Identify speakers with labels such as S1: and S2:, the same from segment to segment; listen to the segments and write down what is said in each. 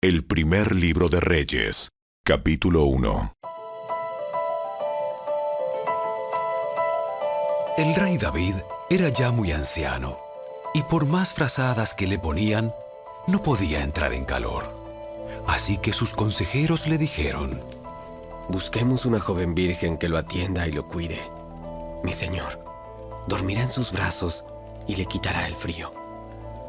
S1: El primer libro de Reyes, capítulo 1.
S2: El rey David era ya muy anciano, y por más frazadas que le ponían, no podía entrar en calor. Así que sus consejeros le dijeron:
S3: Busquemos una joven virgen que lo atienda y lo cuide. Mi señor dormirá en sus brazos y le quitará el frío.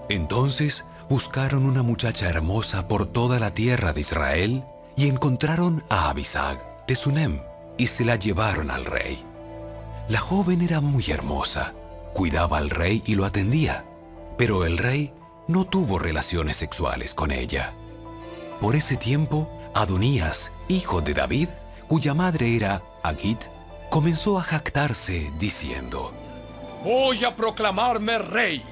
S2: Entonces buscaron una muchacha hermosa por toda la tierra de Israel y encontraron a Abisag de Sunem y se la llevaron al rey. La joven era muy hermosa, cuidaba al rey y lo atendía, pero el rey no tuvo relaciones sexuales con ella. Por ese tiempo, Adonías, hijo de David, cuya madre era Agit, comenzó a jactarse diciendo:
S4: «Voy a proclamarme rey».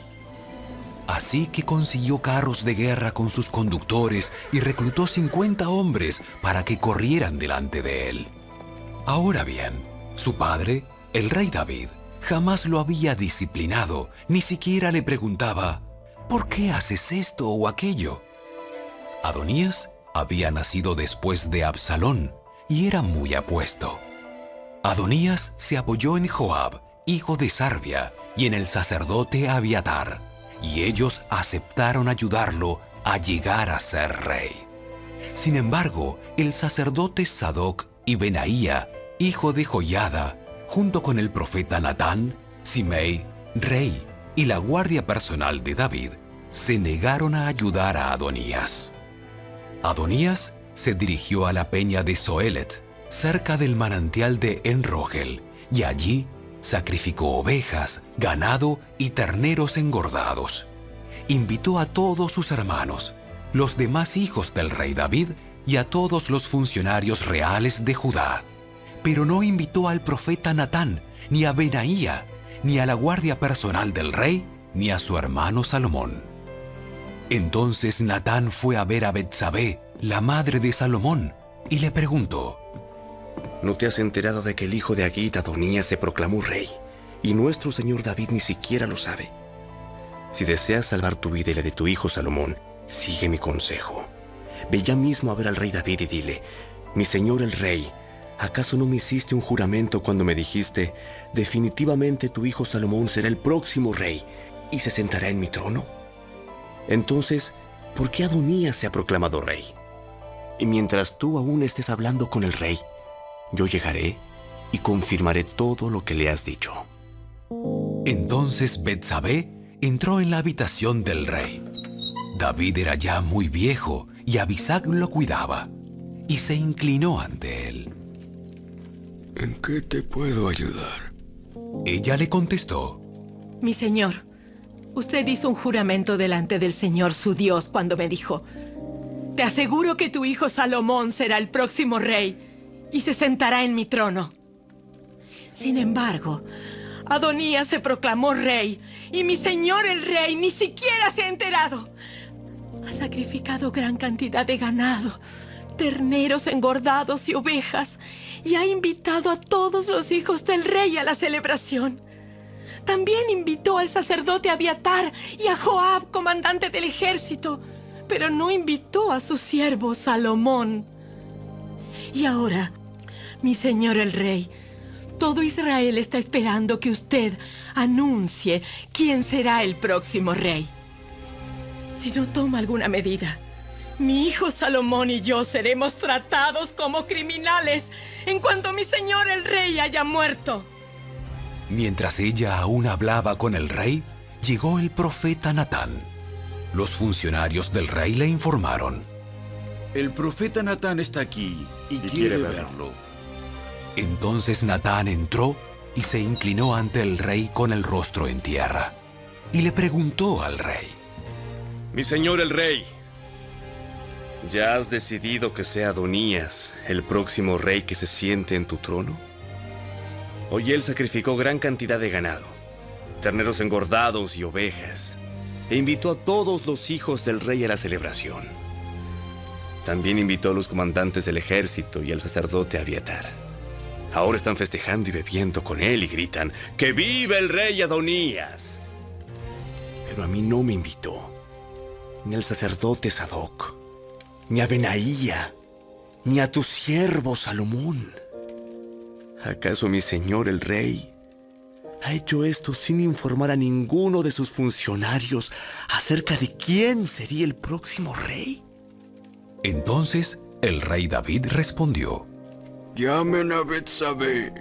S2: Así que consiguió carros de guerra con sus conductores y reclutó 50 hombres para que corrieran delante de él. Ahora bien, su padre, el rey David, jamás lo había disciplinado, ni siquiera le preguntaba: ¿por qué haces esto o aquello? Adonías había nacido después de Absalón y era muy apuesto. Adonías se apoyó en Joab, hijo de Sarvia, y en el sacerdote Abiatar, y ellos aceptaron ayudarlo a llegar a ser rey. Sin embargo, el sacerdote Sadoc y Benaía, hijo de Joiada, junto con el profeta Natán, Simei, rey, y la guardia personal de David, se negaron a ayudar a Adonías. Adonías se dirigió a la peña de Zoelet, cerca del manantial de En-Rogel, y allí sacrificó ovejas, ganado y terneros engordados. Invitó a todos sus hermanos, los demás hijos del rey David y a todos los funcionarios reales de Judá, pero no invitó al profeta Natán, ni a Benaía, ni a la guardia personal del rey, ni a su hermano Salomón. Entonces Natán fue a ver a Betsabé, la madre de Salomón, y le preguntó:
S3: ¿No te has enterado de que el hijo de Agit, Adonías, se proclamó rey, y nuestro señor David ni siquiera lo sabe? Si deseas salvar tu vida y la de tu hijo Salomón, sigue mi consejo. Ve ya mismo a ver al rey David y dile: mi señor el rey, ¿acaso no me hiciste un juramento cuando me dijiste: definitivamente tu hijo Salomón será el próximo rey y se sentará en mi trono? Entonces, ¿por qué Adonías se ha proclamado rey? Y mientras tú aún estés hablando con el rey, yo llegaré y confirmaré todo lo que le has dicho.
S2: Entonces Betsabé entró en la habitación del rey. David era ya muy viejo y Abisag lo cuidaba, y se inclinó ante él.
S5: ¿En qué te puedo ayudar?
S2: Ella le contestó:
S6: Mi señor, usted hizo un juramento delante del Señor su Dios cuando me dijo: te aseguro que tu hijo Salomón será el próximo rey y se sentará en mi trono. Sin embargo, Adonías se proclamó rey y mi señor el rey ni siquiera se ha enterado. Ha sacrificado gran cantidad de ganado, terneros engordados y ovejas, y ha invitado a todos los hijos del rey a la celebración. También invitó al sacerdote Abiatar y a Joab, comandante del ejército, pero no invitó a su siervo Salomón. Y ahora, mi señor el rey, todo Israel está esperando que usted anuncie quién será el próximo rey. Si no toma alguna medida, mi hijo Salomón y yo seremos tratados como criminales en cuanto mi señor el rey haya muerto.
S2: Mientras ella aún hablaba con el rey, llegó el profeta Natán. Los funcionarios del rey le informaron:
S5: El profeta Natán está aquí y quiere verlo.
S2: Entonces Natán entró y se inclinó ante el rey con el rostro en tierra, y le preguntó al rey:
S3: Mi señor el rey, ¿ya has decidido que sea Adonías el próximo rey que se siente en tu trono? Hoy él sacrificó gran cantidad de ganado, terneros engordados y ovejas, e invitó a todos los hijos del rey a la celebración. También invitó a los comandantes del ejército y al sacerdote Abiatar. Ahora están festejando y bebiendo con él y gritan: ¡que viva el rey Adonías! Pero a mí no me invitó, ni al sacerdote Sadoc, ni a Benaía, ni a tu siervo Salomón. ¿Acaso mi señor el rey ha hecho esto sin informar a ninguno de sus funcionarios acerca de quién sería el próximo rey?
S2: Entonces el rey David respondió.
S5: Llamen a Betsabé.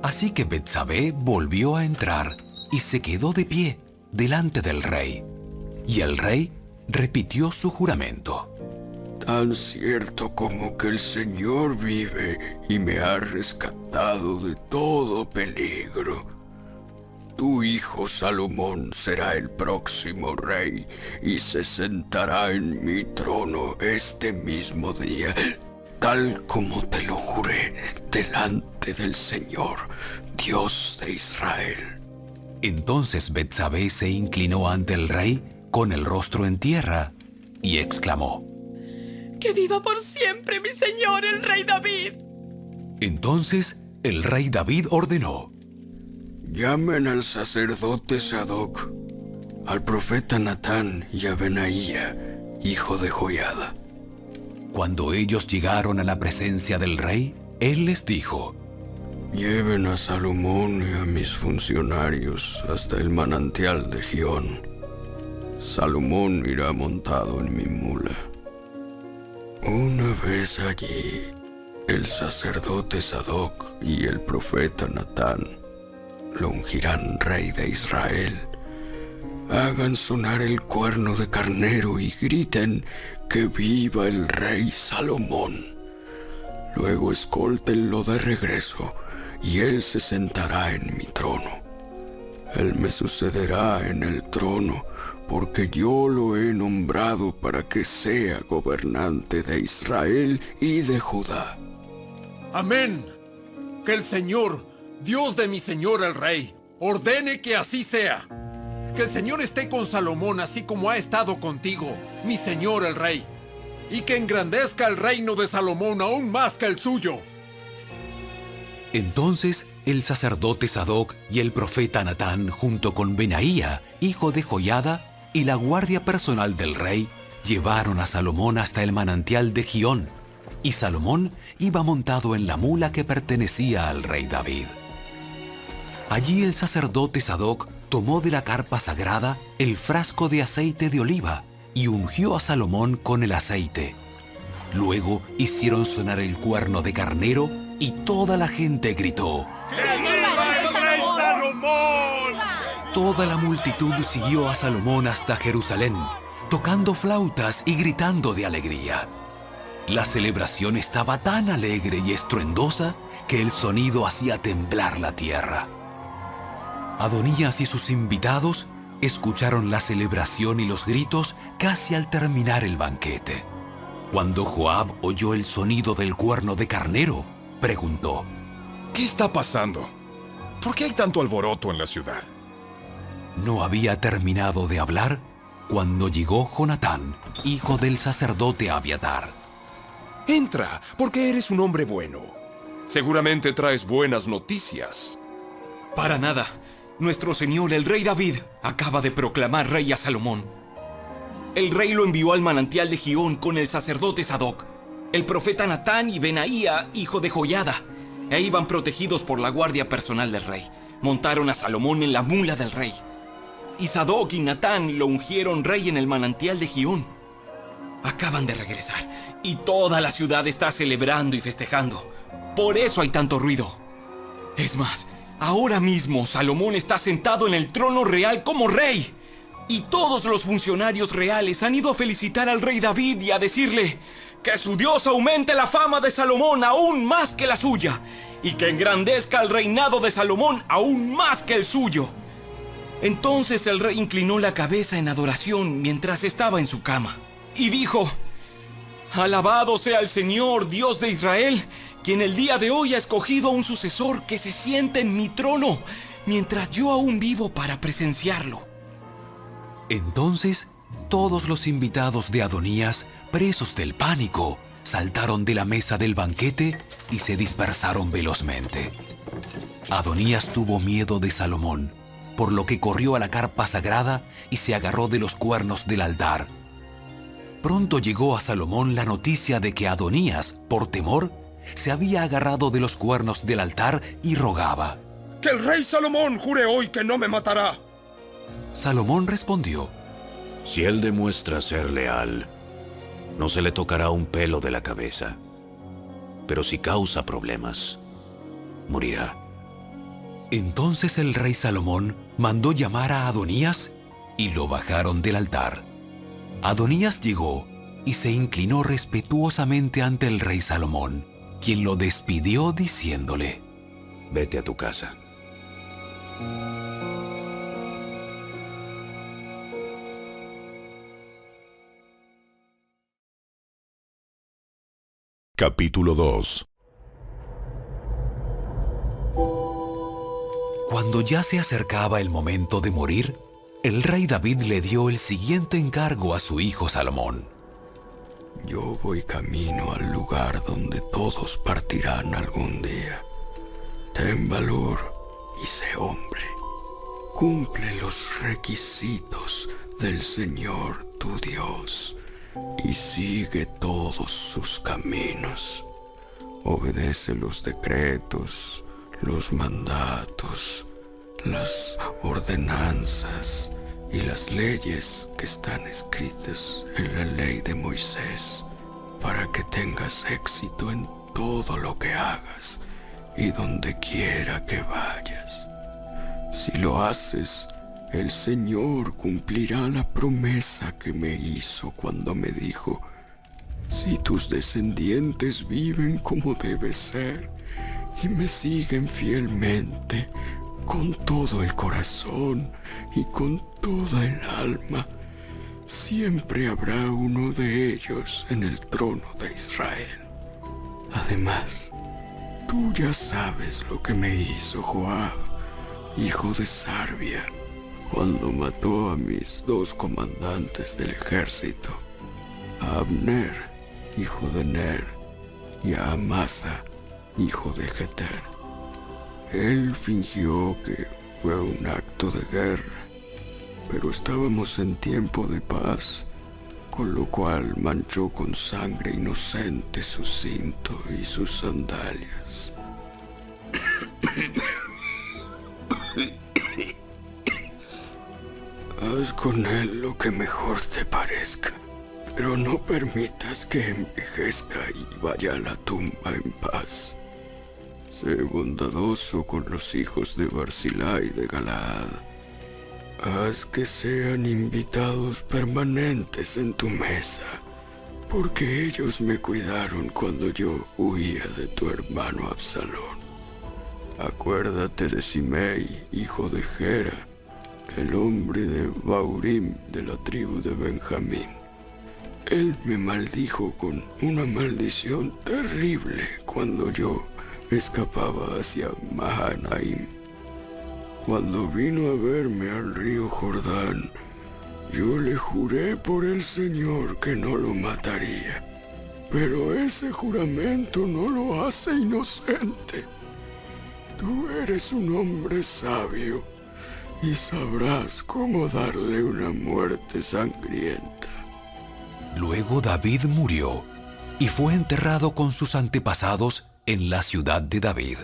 S2: Así que Betsabé volvió a entrar y se quedó de pie delante del rey. Y el rey repitió su juramento.
S5: Tan cierto como que el Señor vive y me ha rescatado de todo peligro, tu hijo Salomón será el próximo rey y se sentará en mi trono este mismo día, tal como te lo juré delante del Señor, Dios de Israel.
S2: Entonces Betsabé se inclinó ante el rey con el rostro en tierra y exclamó.
S6: ¡Que viva por siempre mi señor el rey David!
S2: Entonces el rey David ordenó.
S5: Llamen al sacerdote Sadoc, al profeta Natán y a Benaía, hijo de Joiada.
S2: Cuando ellos llegaron a la presencia del rey, él les dijo.
S5: Lleven a Salomón y a mis funcionarios hasta el manantial de Gión. Salomón irá montado en mi mula. Una vez allí, el sacerdote Sadoc y el profeta Natán lo ungirán rey de Israel. Hagan sonar el cuerno de carnero y griten que viva el rey Salomón. Luego escóltenlo de regreso y él se sentará en mi trono. Él me sucederá en el trono porque yo lo he nombrado para que sea gobernante de Israel y de Judá.
S4: Amén. Que el Señor, Dios de mi señor el rey, ordene que así sea. Que el Señor esté con Salomón así como ha estado contigo, mi señor el rey. Y que engrandezca el reino de Salomón aún más que el suyo.
S2: Entonces el sacerdote Sadoc y el profeta Natán, junto con Benaía, hijo de Joiada, y la guardia personal del rey, llevaron a Salomón hasta el manantial de Gión, y Salomón iba montado en la mula que pertenecía al rey David. Allí el sacerdote Sadoc tomó de la carpa sagrada el frasco de aceite de oliva y ungió a Salomón con el aceite. Luego hicieron sonar el cuerno de carnero y toda la gente gritó.
S4: ¡Que viva el rey Salomón!
S2: Toda la multitud siguió a Salomón hasta Jerusalén, tocando flautas y gritando de alegría. La celebración estaba tan alegre y estruendosa que el sonido hacía temblar la tierra. Adonías y sus invitados escucharon la celebración y los gritos casi al terminar el banquete. Cuando Joab oyó el sonido del cuerno de carnero, preguntó:
S1: ¿Qué está pasando? ¿Por qué hay tanto alboroto en la ciudad?
S2: No había terminado de hablar cuando llegó Jonatán, hijo del sacerdote Abiatar.
S1: Entra, porque eres un hombre bueno. Seguramente traes buenas noticias.
S7: Para nada. Nuestro señor, el rey David, acaba de proclamar rey a Salomón. El rey lo envió al manantial de Gión con el sacerdote Sadoc, el profeta Natán y Benaía, hijo de Joiada, e iban protegidos por la guardia personal del rey. Montaron a Salomón en la mula del rey. Y Sadoc y Natán lo ungieron rey en el manantial de Gión. Acaban de regresar y toda la ciudad está celebrando y festejando. Por eso hay tanto ruido. Es más, ahora mismo Salomón está sentado en el trono real como rey. Y todos los funcionarios reales han ido a felicitar al rey David y a decirle que su Dios aumente la fama de Salomón aún más que la suya, y que engrandezca el reinado de Salomón aún más que el suyo. Entonces el rey inclinó la cabeza en adoración mientras estaba en su cama y dijo: Alabado sea el Señor, Dios de Israel, quien el día de hoy ha escogido a un sucesor que se siente en mi trono, mientras yo aún vivo para presenciarlo.
S2: Entonces todos los invitados de Adonías, presos del pánico, saltaron de la mesa del banquete y se dispersaron velozmente. Adonías tuvo miedo de Salomón, por lo que corrió a la carpa sagrada y se agarró de los cuernos del altar. pronto llegó a Salomón la noticia de que Adonías, por temor, se había agarrado de los cuernos del altar y rogaba.
S1: ¡Que el rey Salomón jure hoy que no me matará!
S2: Salomón respondió.
S8: Si él demuestra ser leal, no se le tocará un pelo de la cabeza. Pero si causa problemas, morirá.
S2: Entonces el rey Salomón mandó llamar a Adonías y lo bajaron del altar. Adonías llegó y se inclinó respetuosamente ante el rey Salomón, quien lo despidió diciéndole:
S8: Vete a tu casa.
S9: Capítulo 2.
S2: Cuando ya se acercaba el momento de morir, el rey David le dio el siguiente encargo a su hijo Salomón.
S5: Yo voy camino al lugar donde todos partirán algún día. Ten valor y sé hombre. Cumple los requisitos del Señor tu Dios y sigue todos sus caminos. Obedece los decretos, los mandatos, las ordenanzas y las leyes que están escritas en la ley de Moisés, para que tengas éxito en todo lo que hagas y donde quiera que vayas. Si lo haces, el Señor cumplirá la promesa que me hizo cuando me dijo: si tus descendientes viven como debe ser y me siguen fielmente con todo el corazón y con toda el alma, siempre habrá uno de ellos en el trono de Israel. Además, tú ya sabes lo que me hizo Joab, hijo de Sarvia, cuando mató a mis 2 comandantes del ejército, a Abner, hijo de Ner, y a Amasa, hijo de Jeter. Él fingió que fue un acto de guerra, pero estábamos en tiempo de paz, con lo cual manchó con sangre inocente su cinto y sus sandalias. Haz con él lo que mejor te parezca, pero no permitas que envejezca y vaya a la tumba en paz. Sé bondadoso con los hijos de Barzilai de Galaad. Haz que sean invitados permanentes en tu mesa, porque ellos me cuidaron cuando yo huía de tu hermano Absalón. Acuérdate de Simei, hijo de Gera, el hombre de Baurim de la tribu de Benjamín. Él me maldijo con una maldición terrible cuando yo escapaba hacia Mahanaim. Cuando vino a verme al río Jordán, yo le juré por el Señor que no lo mataría, pero ese juramento no lo hace inocente. Tú eres un hombre sabio y sabrás cómo darle una muerte sangrienta.
S2: Luego David murió y fue enterrado con sus antepasados en la ciudad de David.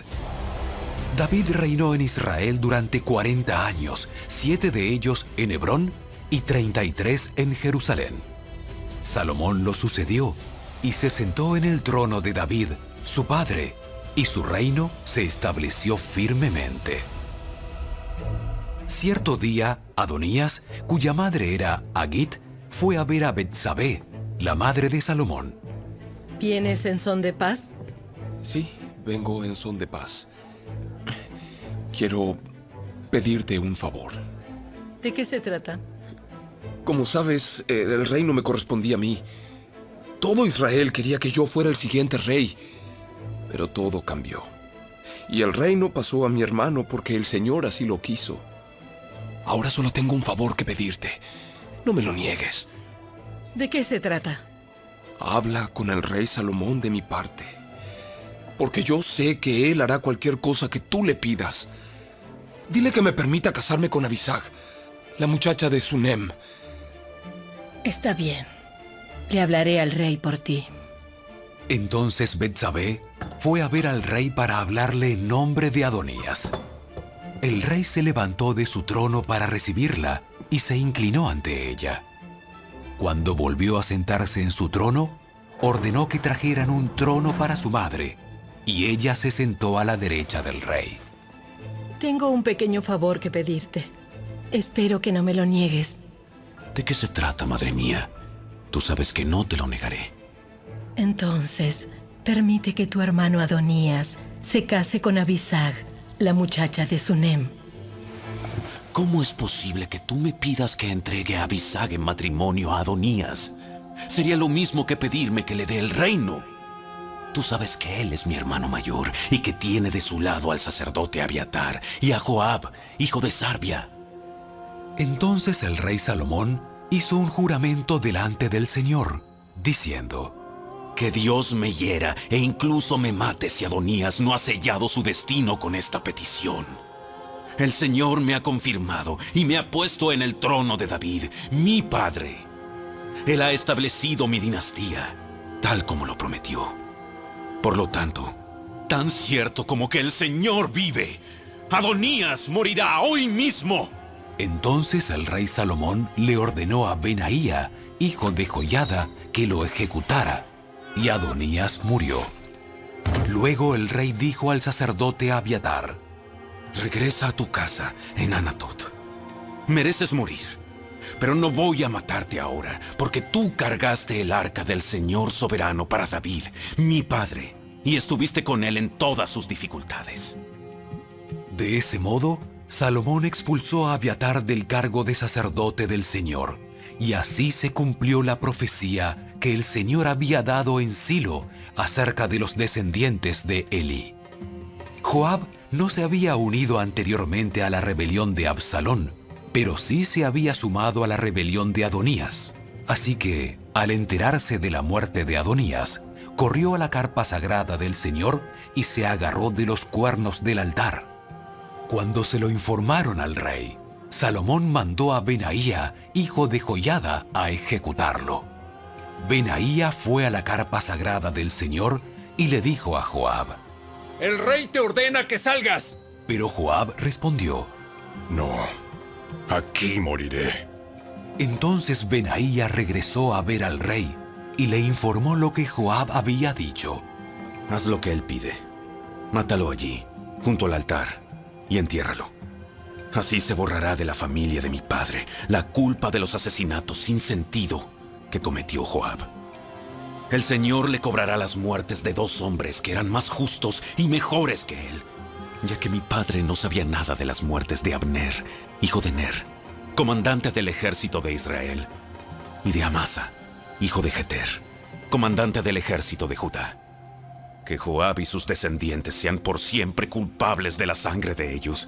S2: David reinó en Israel durante 40 años, 7 de ellos en Hebrón y 33 en Jerusalén. Salomón lo sucedió y se sentó en el trono de David, su padre, y su reino se estableció firmemente. Cierto día, Adonías, cuya madre era Agit, fue a ver a Betsabé, la madre de Salomón.
S6: ¿Vienes en son de paz?
S1: Sí, vengo en son de paz. Quiero pedirte un favor.
S6: ¿De qué se trata?
S1: Como sabes, el reino me correspondía a mí. Todo Israel quería que yo fuera el siguiente rey, pero todo cambió. Y el reino pasó a mi hermano porque el Señor así lo quiso. Ahora solo tengo un favor que pedirte. No me lo niegues.
S6: ¿De qué se trata?
S1: Habla con el rey Salomón de mi parte, porque yo sé que él hará cualquier cosa que tú le pidas. Dile que me permita casarme con Abisag, la muchacha de Sunem.
S6: Está bien. Le hablaré al rey por ti.
S2: Entonces Betsabé fue a ver al rey para hablarle en nombre de Adonías. El rey se levantó de su trono para recibirla y se inclinó ante ella. Cuando volvió a sentarse en su trono, ordenó que trajeran un trono para su madre, y ella se sentó a la derecha del rey.
S6: Tengo un pequeño favor que pedirte. Espero que no me lo niegues.
S8: ¿De qué se trata, madre mía? Tú sabes que no te lo negaré.
S6: Entonces, permite que tu hermano Adonías se case con Abisag, la muchacha de Sunem.
S8: ¿Cómo es posible que tú me pidas que entregue a Abisag en matrimonio a Adonías? Sería lo mismo que pedirme que le dé el reino. Tú sabes que él es mi hermano mayor y que tiene de su lado al sacerdote Abiatar y a Joab, hijo de Sarbia.
S2: Entonces el rey Salomón hizo un juramento delante del Señor, diciendo:
S8: Que Dios me hiera e incluso me mate si Adonías no ha sellado su destino con esta petición. El Señor me ha confirmado y me ha puesto en el trono de David, mi padre. Él ha establecido mi dinastía, tal como lo prometió. Por lo tanto, tan cierto como que el Señor vive, Adonías morirá hoy mismo.
S2: Entonces el rey Salomón le ordenó a Benaía, hijo de Joiada, que lo ejecutara, y Adonías murió. Luego el rey dijo al sacerdote Abiatar:
S3: Regresa a tu casa en Anatot.
S8: Mereces morir, pero no voy a matarte ahora, porque tú cargaste el arca del Señor soberano para David, mi padre, y estuviste con él en todas sus dificultades.
S2: De ese modo, Salomón expulsó a Abiatar del cargo de sacerdote del Señor, y así se cumplió la profecía que el Señor había dado en Silo acerca de los descendientes de Eli. Joab no se había unido anteriormente a la rebelión de Absalón, pero sí se había sumado a la rebelión de Adonías. Así que, al enterarse de la muerte de Adonías, corrió a la carpa sagrada del Señor y se agarró de los cuernos del altar. Cuando se lo informaron al rey, Salomón mandó a Benaía, hijo de Joiada, a ejecutarlo. Benaía fue a la carpa sagrada del Señor y le dijo a Joab:
S4: ¡El rey te ordena que salgas!
S2: Pero Joab respondió:
S9: No, aquí moriré.
S2: Entonces Benaía regresó a ver al rey y le informó lo que Joab había dicho.
S3: Haz lo que él pide. Mátalo allí, junto al altar, y entiérralo. Así se borrará de la familia de mi padre la culpa de los asesinatos sin sentido que cometió Joab. El Señor le cobrará las muertes de 2 hombres que eran más justos y mejores que él, ya que mi padre no sabía nada de las muertes de Abner, hijo de Ner, comandante del ejército de Israel, y de Amasa, hijo de Jeter, comandante del ejército de Judá. Que Joab y sus descendientes sean por siempre culpables de la sangre de ellos,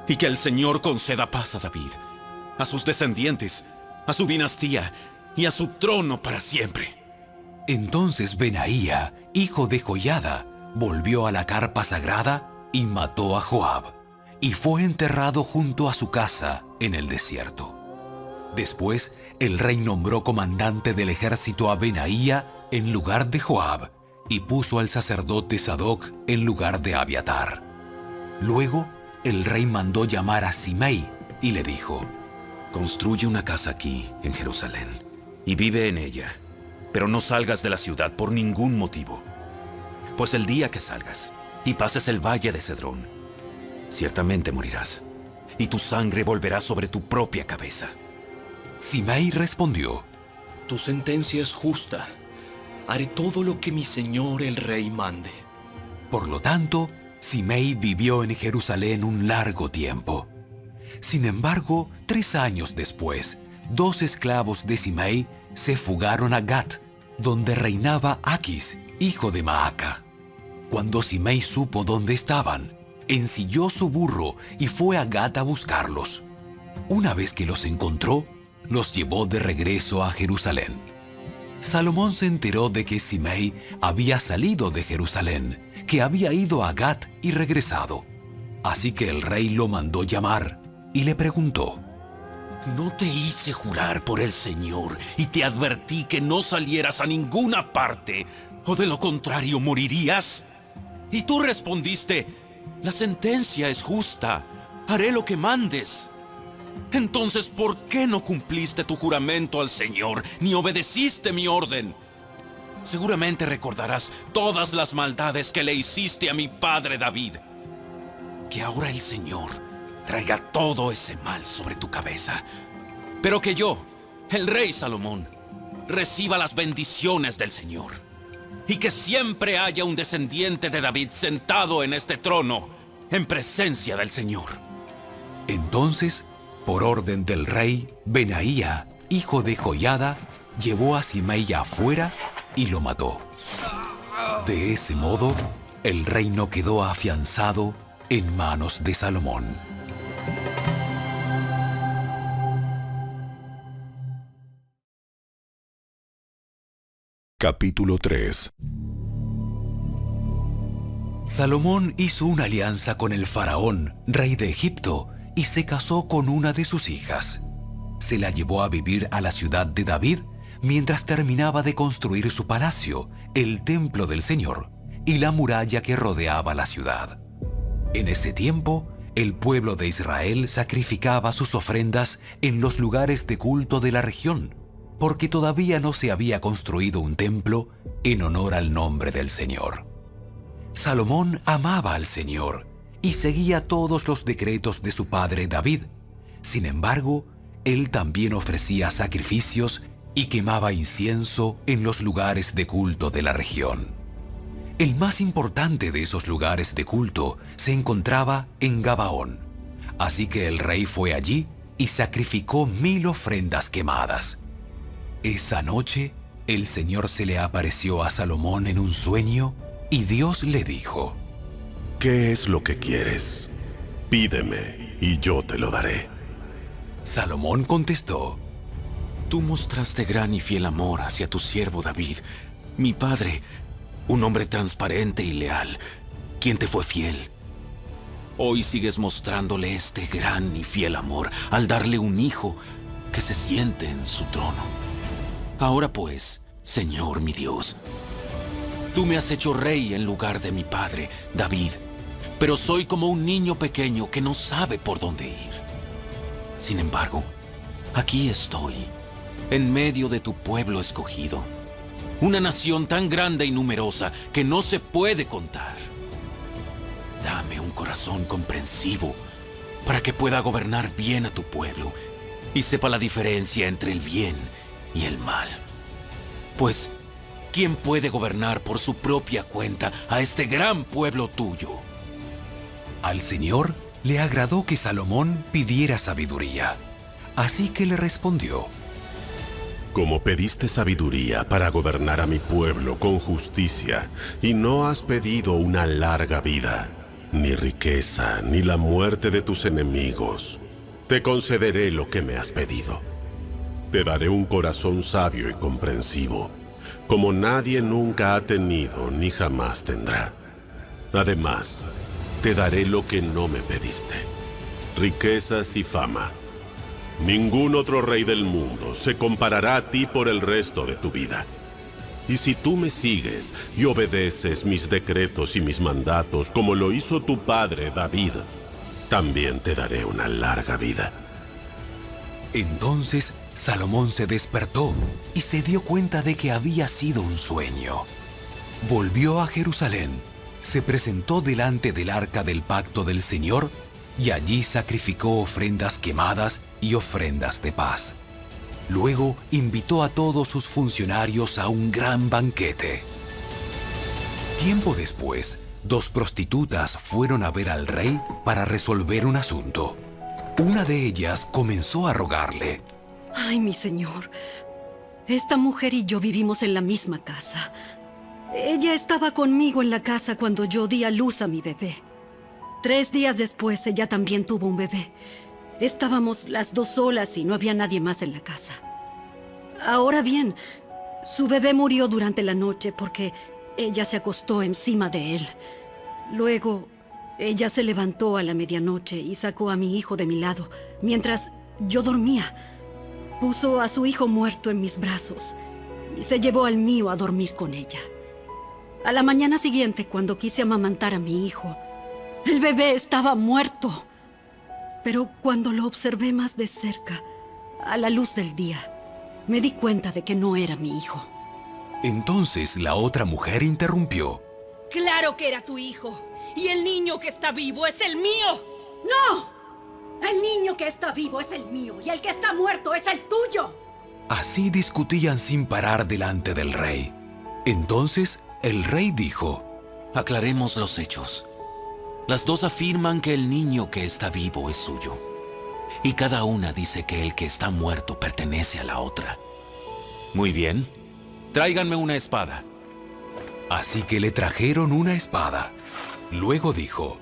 S3: y que el Señor conceda paz a David, a sus descendientes, a su dinastía y a su trono para siempre.
S2: Entonces Benaía, hijo de Joiada, volvió a la carpa sagrada y mató a Joab, y fue enterrado junto a su casa en el desierto. Después, el rey nombró comandante del ejército a Benaía en lugar de Joab, y puso al sacerdote Sadoc en lugar de Abiatar. Luego, el rey mandó llamar a Simei y le dijo:
S3: Construye una casa aquí, en Jerusalén, y vive en ella, pero no salgas de la ciudad por ningún motivo. Pues el día que salgas y pases el valle de Cedrón, ciertamente morirás, y tu sangre volverá sobre tu propia cabeza.
S2: Simei respondió:
S10: Tu sentencia es justa. Haré todo lo que mi señor el rey mande.
S2: Por lo tanto, Simei vivió en Jerusalén un largo tiempo. Sin embargo, 3 años después, 2 esclavos de Simei se fugaron a Gat, donde reinaba Aquis, hijo de Maaca. Cuando Simei supo dónde estaban, ensilló su burro y fue a Gat a buscarlos. Una vez que los encontró, los llevó de regreso a Jerusalén. Salomón se enteró de que Simei había salido de Jerusalén, que había ido a Gat y regresado. Así que el rey lo mandó llamar y le preguntó:
S8: No te hice jurar por el Señor y te advertí que no salieras a ninguna parte, o de lo contrario morirías. Y tú respondiste, la sentencia es justa, haré lo que mandes. Entonces, ¿por qué no cumpliste tu juramento al Señor, ni obedeciste mi orden? Seguramente recordarás todas las maldades que le hiciste a mi padre David. Que ahora el Señor traiga todo ese mal sobre tu cabeza. Pero que yo, el rey Salomón, reciba las bendiciones del Señor. Y que siempre haya un descendiente de David sentado en este trono, en presencia del Señor.
S2: Entonces, por orden del rey, Benaía, hijo de Joiada, llevó a Simei afuera y lo mató. De ese modo, el reino quedó afianzado en manos de Salomón.
S9: Capítulo 3.
S2: Salomón hizo una alianza con el faraón, rey de Egipto, y se casó con una de sus hijas. Se la llevó a vivir a la ciudad de David mientras terminaba de construir su palacio, el templo del Señor, y la muralla que rodeaba la ciudad. En ese tiempo, el pueblo de Israel sacrificaba sus ofrendas en los lugares de culto de la región, porque todavía no se había construido un templo en honor al nombre del Señor. Salomón amaba al Señor y seguía todos los decretos de su padre David. Sin embargo, él también ofrecía sacrificios y quemaba incienso en los lugares de culto de la región. El más importante de esos lugares de culto se encontraba en Gabaón. Así que el rey fue allí y sacrificó 1000 ofrendas quemadas. Esa noche, el Señor se le apareció a Salomón en un sueño y Dios le dijo:
S9: ¿Qué es lo que quieres? Pídeme y yo te lo daré.
S2: Salomón contestó:
S8: Tú mostraste gran y fiel amor hacia tu siervo David, mi padre, un hombre transparente y leal, quien te fue fiel. Hoy sigues mostrándole este gran y fiel amor al darle un hijo que se siente en su trono. Ahora pues, Señor mi Dios, tú me has hecho rey en lugar de mi padre, David, pero soy como un niño pequeño que no sabe por dónde ir. Sin embargo, aquí estoy, en medio de tu pueblo escogido, una nación tan grande y numerosa que no se puede contar. Dame un corazón comprensivo para que pueda gobernar bien a tu pueblo y sepa la diferencia entre el bien y el mal. Pues, ¿quién puede gobernar por su propia cuenta a este gran pueblo tuyo?
S2: Al Señor le agradó que Salomón pidiera sabiduría, así que le respondió:
S9: Como pediste sabiduría para gobernar a mi pueblo con justicia, y no has pedido una larga vida, ni riqueza, ni la muerte de tus enemigos, te concederé lo que me has pedido. Te daré un corazón sabio y comprensivo, como nadie nunca ha tenido ni jamás tendrá. Además, te daré lo que no me pediste: riquezas y fama. Ningún otro rey del mundo se comparará a ti por el resto de tu vida. Y si tú me sigues y obedeces mis decretos y mis mandatos como lo hizo tu padre David, también te daré una larga vida.
S2: Entonces Salomón se despertó y se dio cuenta de que había sido un sueño. Volvió a Jerusalén, se presentó delante del arca del pacto del Señor y allí sacrificó ofrendas quemadas y ofrendas de paz. Luego invitó a todos sus funcionarios a un gran banquete. Tiempo después, 2 prostitutas fueron a ver al rey para resolver un asunto. Una de ellas comenzó a rogarle:
S11: Ay, mi señor, esta mujer y yo vivimos en la misma casa. Ella estaba conmigo en la casa cuando yo di a luz a mi bebé. 3 días después, ella también tuvo un bebé. Estábamos las 2 solas y no había nadie más en la casa. Ahora bien, su bebé murió durante la noche porque ella se acostó encima de él. Luego, ella se levantó a la medianoche y sacó a mi hijo de mi lado, mientras yo dormía. Puso a su hijo muerto en mis brazos y se llevó al mío a dormir con ella. A la mañana siguiente, cuando quise amamantar a mi hijo, el bebé estaba muerto. Pero cuando lo observé más de cerca, a la luz del día, me di cuenta de que no era mi hijo.
S2: Entonces la otra mujer interrumpió.
S12: Claro que era tu hijo. Y el niño que está vivo es el mío.
S11: ¡No! El niño que está vivo es el mío y el que está muerto es el tuyo.
S2: Así discutían sin parar delante del rey. Entonces el rey dijo:
S8: Aclaremos los hechos. Las dos afirman que el niño que está vivo es suyo. Y cada una dice que el que está muerto pertenece a la otra. Muy bien. Tráiganme una espada.
S2: Así que le trajeron una espada. Luego dijo: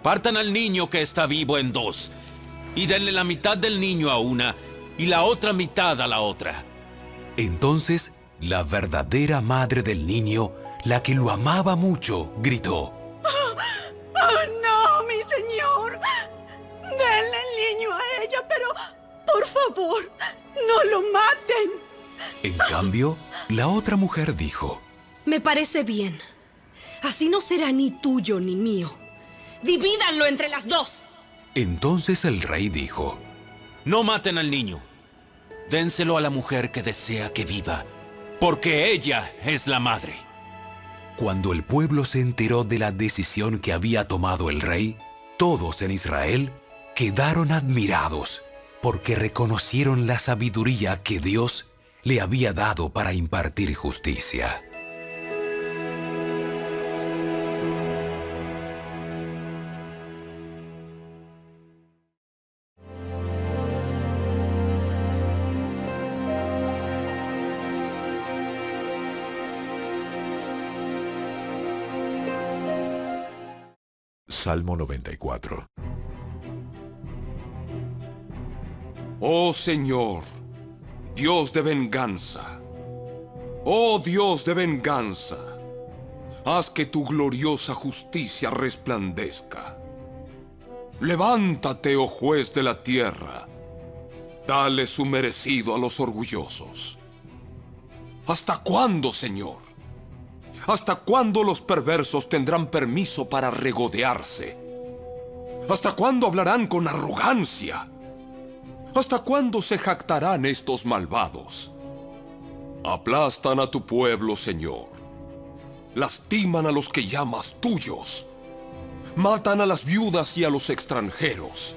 S8: Partan al niño que está vivo en dos, y denle la mitad del niño a una, y la otra mitad a la otra.
S2: Entonces, la verdadera madre del niño, la que lo amaba mucho, gritó:
S11: ¡Oh, no, mi señor! Denle el niño a ella, pero por favor, no lo maten.
S2: En cambio, la otra mujer dijo:
S12: Me parece bien. Así no será ni tuyo ni mío. Divídanlo entre las dos.
S2: Entonces el rey dijo:
S8: No maten al niño. Dénselo a la mujer que desea que viva, porque ella es la madre.
S2: Cuando el pueblo se enteró de la decisión que había tomado el rey, todos en Israel quedaron admirados, porque reconocieron la sabiduría que Dios le había dado para impartir justicia.
S9: Salmo 94.
S1: Oh Señor, Dios de venganza, oh Dios de venganza, haz que tu gloriosa justicia resplandezca. Levántate, oh juez de la tierra, dale su merecido a los orgullosos. ¿Hasta cuándo, Señor? ¿Hasta cuándo los perversos tendrán permiso para regodearse? ¿Hasta cuándo hablarán con arrogancia? ¿Hasta cuándo se jactarán estos malvados? Aplastan a tu pueblo, Señor. Lastiman a los que llamas tuyos. Matan a las viudas y a los extranjeros.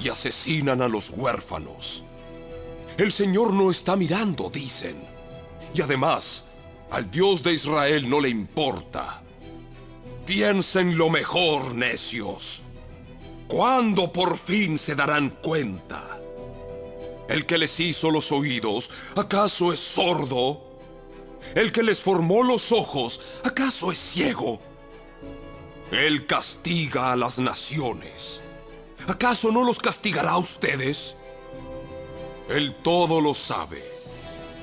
S1: Y asesinan a los huérfanos. El Señor no está mirando, dicen. Y además, al Dios de Israel no le importa. Piensen lo mejor, necios. ¿Cuándo por fin se darán cuenta? ¿El que les hizo los oídos, acaso es sordo? ¿El que les formó los ojos, acaso es ciego? Él castiga a las naciones. ¿Acaso no los castigará a ustedes? Él todo lo sabe.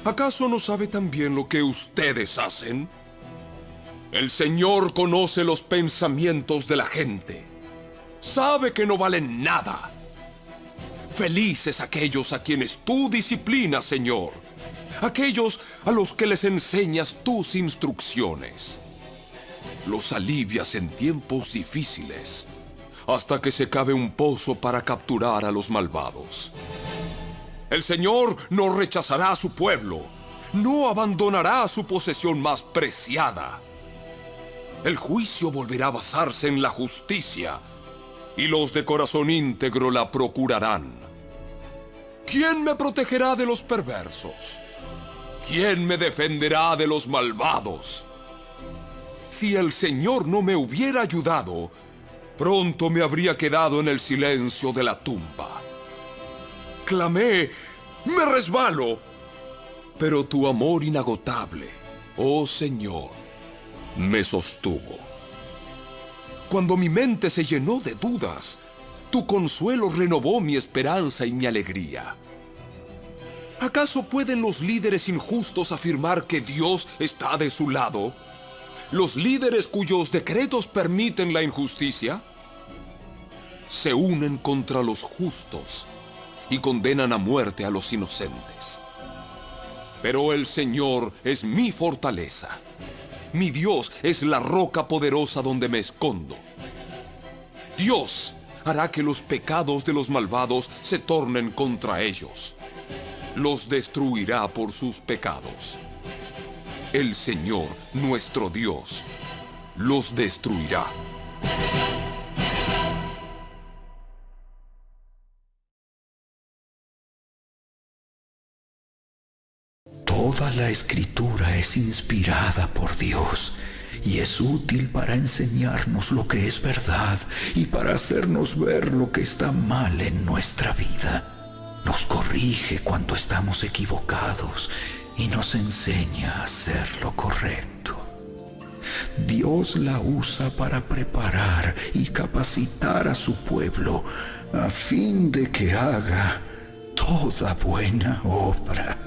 S1: ¿Acaso no sabe también lo que ustedes hacen? El Señor conoce los pensamientos de la gente. Sabe que no valen nada. Felices aquellos a quienes tú disciplinas, Señor. Aquellos a los que les enseñas tus instrucciones. Los alivias en tiempos difíciles, hasta que se cabe un pozo para capturar a los malvados. El Señor no rechazará a su pueblo, no abandonará su posesión más preciada. El juicio volverá a basarse en la justicia, y los de corazón íntegro la procurarán. ¿Quién me protegerá de los perversos? ¿Quién me defenderá de los malvados? Si el Señor no me hubiera ayudado, pronto me habría quedado en el silencio de la tumba. Clamé, me resbalo, pero tu amor inagotable, oh Señor, me sostuvo. Cuando mi mente se llenó de dudas, tu consuelo renovó mi esperanza y mi alegría. ¿Acaso pueden los líderes injustos afirmar que Dios está de su lado? ¿Los líderes cuyos decretos permiten la injusticia? Se unen contra los justos y condenan a muerte a los inocentes. Pero el Señor es mi fortaleza. Mi Dios es la roca poderosa donde me escondo. Dios hará que los pecados de los malvados se tornen contra ellos. Los destruirá por sus pecados. El Señor, nuestro Dios, los destruirá.
S13: Toda la escritura es inspirada por Dios y es útil para enseñarnos lo que es verdad y para hacernos ver lo que está mal en nuestra vida. Nos corrige cuando estamos equivocados y nos enseña a hacer lo correcto. Dios la usa para preparar y capacitar a su pueblo a fin de que haga toda buena obra.